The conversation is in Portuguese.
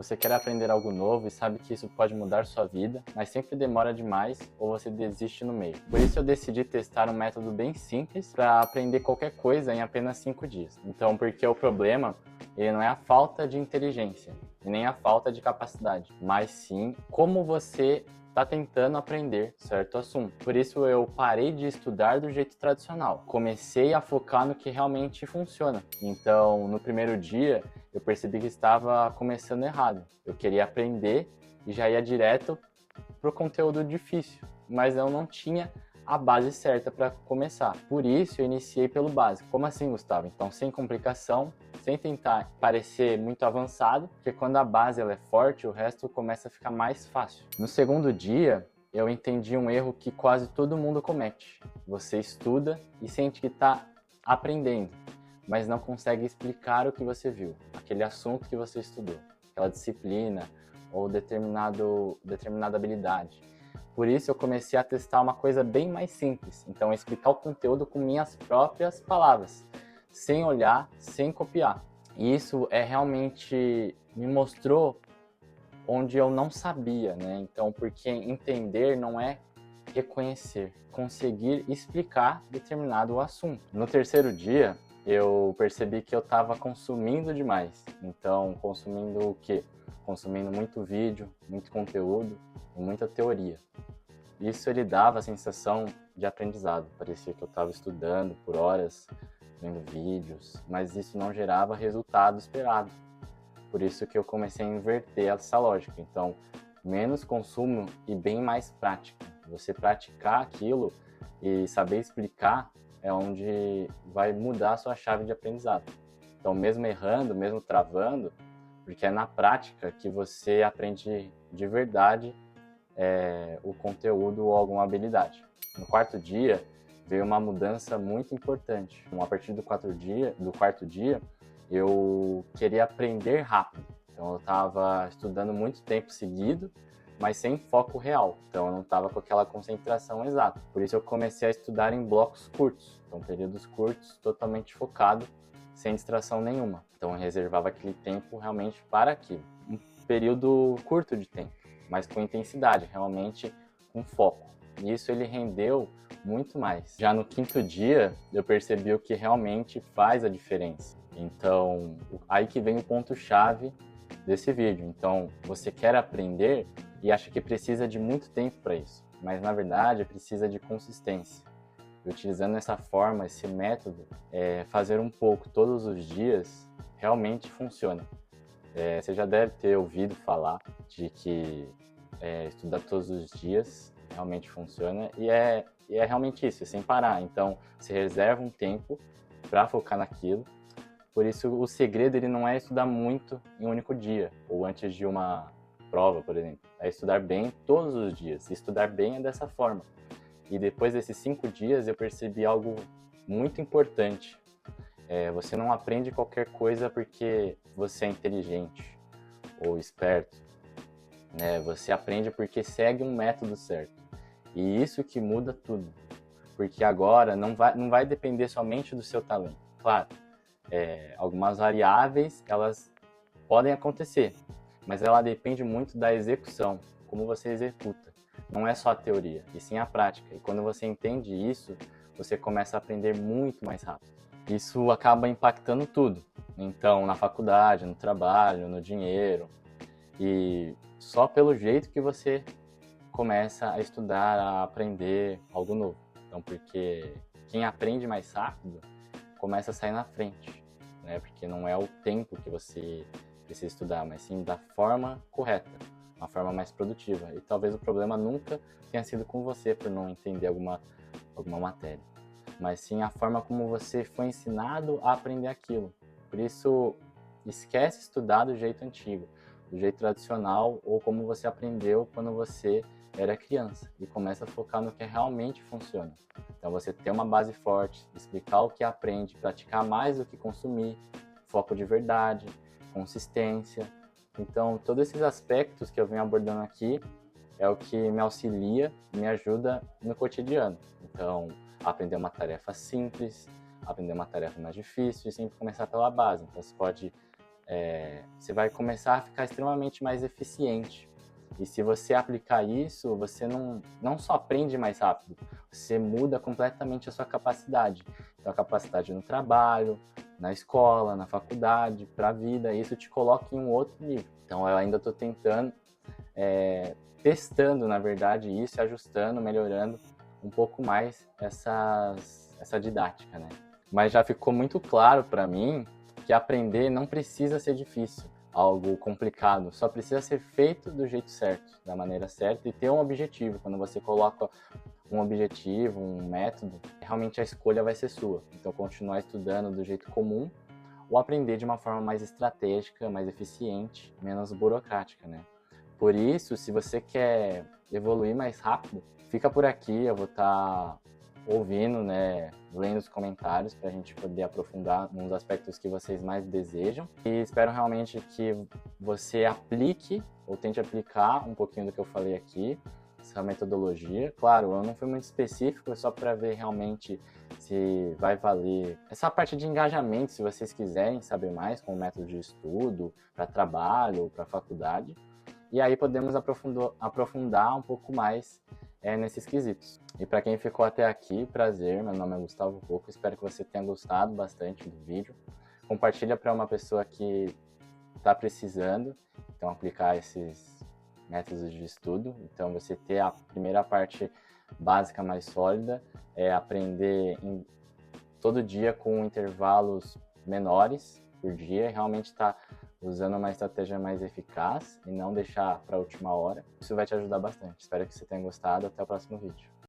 Você quer aprender algo novo e sabe que isso pode mudar sua vida, mas sempre demora demais ou você desiste no meio. Por isso eu decidi testar um método bem simples para aprender qualquer coisa em apenas 5 dias. Então, porque o problema, ele não é a falta de inteligência e nem a falta de capacidade, mas sim como você está tentando aprender certo assunto. Por isso eu parei de estudar do jeito tradicional. Comecei a focar no que realmente funciona. Então, no primeiro dia, eu percebi que estava começando errado. Eu queria aprender e já ia direto pro conteúdo difícil, mas eu não tinha a base certa para começar. Por isso eu iniciei pelo básico. Como assim, Gustavo? Então, sem complicação, sem tentar parecer muito avançado, porque quando a base ela é forte, o resto começa a ficar mais fácil. No segundo dia, eu entendi um erro que quase todo mundo comete. Você estuda e sente que está aprendendo, mas não consegue explicar o que você viu, aquele assunto que você estudou, aquela disciplina ou determinada habilidade. Por isso eu comecei a testar uma coisa bem mais simples, então explicar o conteúdo com minhas próprias palavras, sem olhar, sem copiar. E isso realmente me mostrou onde eu não sabia, né? Então, porque entender não é reconhecer, conseguir explicar determinado assunto. No terceiro dia, eu percebi que eu estava consumindo demais. Então, consumindo o quê? Consumindo muito vídeo, muito conteúdo e muita teoria. Isso ele dava a sensação de aprendizado. Parecia que eu estava estudando por horas, vendo vídeos, mas isso não gerava resultado esperado. Por isso que eu comecei a inverter essa lógica. Então, menos consumo e bem mais prática. Você praticar aquilo e saber explicar é onde vai mudar a sua chave de aprendizado. Então, mesmo errando, mesmo travando, porque é na prática que você aprende de verdade o conteúdo ou alguma habilidade. No quarto dia, veio uma mudança muito importante. A partir do quarto dia, eu queria aprender rápido. Então, eu estava estudando muito tempo seguido, mas sem foco real. Então, eu não estava com aquela concentração exata. Por isso, eu comecei a estudar em blocos curtos. Então, períodos curtos, totalmente focado, sem distração nenhuma. Então, eu reservava aquele tempo realmente para aquilo. Um período curto de tempo, mas com intensidade, realmente com foco. E isso ele rendeu muito mais. Já no quinto dia, eu percebi o que realmente faz a diferença. Então, aí que vem o ponto-chave desse vídeo. Então, você quer aprender e acha que precisa de muito tempo para isso, mas na verdade precisa de consistência. E utilizando essa forma, esse método, fazer um pouco todos os dias realmente funciona. Você já deve ter ouvido falar de que estudar todos os dias realmente funciona e é realmente isso, sem parar. Então, você reserva um tempo para focar naquilo. Por isso, o segredo ele não é estudar muito em um único dia ou antes de uma prova, por exemplo. É estudar bem todos os dias. E estudar bem é dessa forma. E depois desses 5 dias, eu percebi algo muito importante. Você não aprende qualquer coisa porque você é inteligente ou esperto. Você aprende porque segue um método certo. E isso que muda tudo. Porque agora não vai depender somente do seu talento. Claro, algumas variáveis elas podem acontecer, mas ela depende muito da execução, como você executa. Não é só a teoria, e sim a prática. E quando você entende isso, você começa a aprender muito mais rápido. Isso acaba impactando tudo. Então, na faculdade, no trabalho, no dinheiro. E só pelo jeito que você começa a estudar, a aprender algo novo. Então, porque quem aprende mais rápido começa a sair na frente, né? Porque não é o tempo que você precisa estudar, mas sim da forma correta, uma forma mais produtiva. E talvez o problema nunca tenha sido com você por não entender alguma matéria, mas sim a forma como você foi ensinado a aprender aquilo. Por isso, esquece estudar do jeito antigo, do jeito tradicional ou como você aprendeu quando você era criança e começa a focar no que realmente funciona. Então você ter uma base forte, explicar o que aprende, praticar mais do que consumir, foco de verdade, consistência. Então todos esses aspectos que eu venho abordando aqui é o que me auxilia e me ajuda no cotidiano. Então aprender uma tarefa simples, aprender uma tarefa mais difícil e sempre começar pela base. Então você pode você vai começar a ficar extremamente mais eficiente. E se você aplicar isso, você não só aprende mais rápido, você muda completamente a sua capacidade. Então, a capacidade no trabalho, na escola, na faculdade, para a vida, isso te coloca em um outro nível. Então, eu ainda estou testando, na verdade, isso, ajustando, melhorando um pouco mais essa didática, né? Mas já ficou muito claro para mim que aprender não precisa ser difícil, algo complicado, só precisa ser feito do jeito certo, da maneira certa e ter um objetivo. Quando você coloca um objetivo, um método, realmente a escolha vai ser sua. Então, continuar estudando do jeito comum ou aprender de uma forma mais estratégica, mais eficiente, menos burocrática, né? Por isso, se você quer evoluir mais rápido, fica por aqui, eu vou estar ouvindo, né, lendo os comentários para a gente poder aprofundar nos aspectos que vocês mais desejam. E espero realmente que você aplique ou tente aplicar um pouquinho do que eu falei aqui, essa metodologia. Claro, eu não fui muito específico, só para ver realmente se vai valer essa parte de engajamento, se vocês quiserem saber mais com o método de estudo, para trabalho ou para faculdade. E aí podemos aprofundar um pouco mais nesses quesitos. E para quem ficou até aqui, prazer, meu nome é Gustavo Coco, espero que você tenha gostado bastante do vídeo. Compartilha para uma pessoa que está precisando, então aplicar esses métodos de estudo. Então você ter a primeira parte básica mais sólida, aprender todo dia com intervalos menores por dia, realmente está usando uma estratégia mais eficaz e não deixar para a última hora. Isso vai te ajudar bastante. Espero que você tenha gostado. Até o próximo vídeo.